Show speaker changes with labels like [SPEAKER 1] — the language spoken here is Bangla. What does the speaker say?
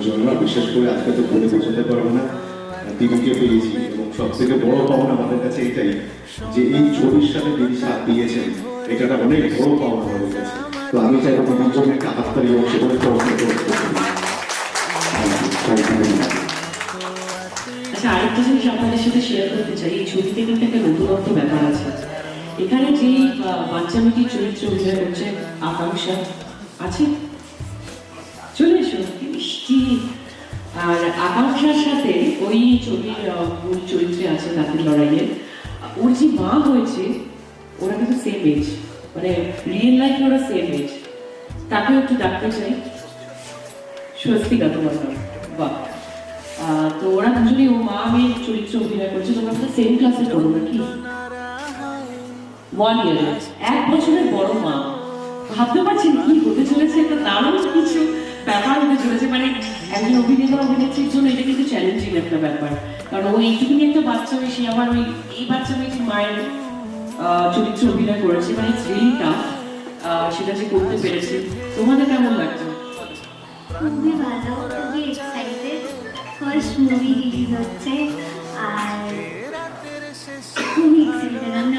[SPEAKER 1] জন্য। বিশেষ করে আজকে তো বলে বোঝাতে পারবো না, দিদিকে পেয়েছি এবং সব থেকে বড় পাওনা আমাদের কাছে এটাই যে এই 24 সালে দিদি সাথ দিয়েছেন, এটা একটা অনেক বড় পাওনা আমাদের কাছে। তো আমি চাইবো দিদির জন্য একটা হাততালি এবং সেখানে
[SPEAKER 2] আচ্ছা, আরেকটা জিনিস আপনাদের সাথে শেয়ার করতে চাই। এই ছবিতে কিন্তু একটা নতুনত্ব ব্যাপার আছে। এখানে যে বাচ্চামিটি চরিত্র অভিনয় করছে আকাঙ্ক্ষা আছে, চলে এসো, কি মিষ্টি। আর আকাঙ্ক্ষার সাথে ওই ছবির মূল চরিত্রে আছে তাদের লড়াইয়ের ওর যে মা হয়েছে, ওরা কিন্তু সেম এজ, মানে রিয়েল লাইফে ওরা সেম এজ। তাকেও একটু ডাকতে চাই, স্বস্তিকা তোমার নাম। বাহ। তো ওরা দুজনেই ও মা মেয়ের চরিত্র অভিনয় করছে। তোমরা তো সেম ক্লাসে পড়ো নাকি? 1 ইয়ার, 1 বছরের বড় মা। ভাবতে পারছেন কি হতে চলেছে? একটা দারুণ কিছু ব্যাপার হতে চলেছে। মানে একজন অভিনেতা অভিনেত্রীর জন্য এটা কিন্তু চ্যালেঞ্জিং একটা ব্যাপার, কারণ ওই এইটুকুনি একটা বাচ্চা মেয়ে, সে আবার ওই এই বাচ্চা মেয়েটির মায়ের চরিত্র অভিনয় করেছে। মানে ইটস রিয়েলি টাফ সেটা যে করতে পেরেছে। তোমাদের কেমন লাগছে?
[SPEAKER 3] খুবই ভালো, খুবই এক্সাইটেড। ফার্স্ট মুভি রিলিজ হচ্ছে আর খুবই এক্সাইটেড। আমি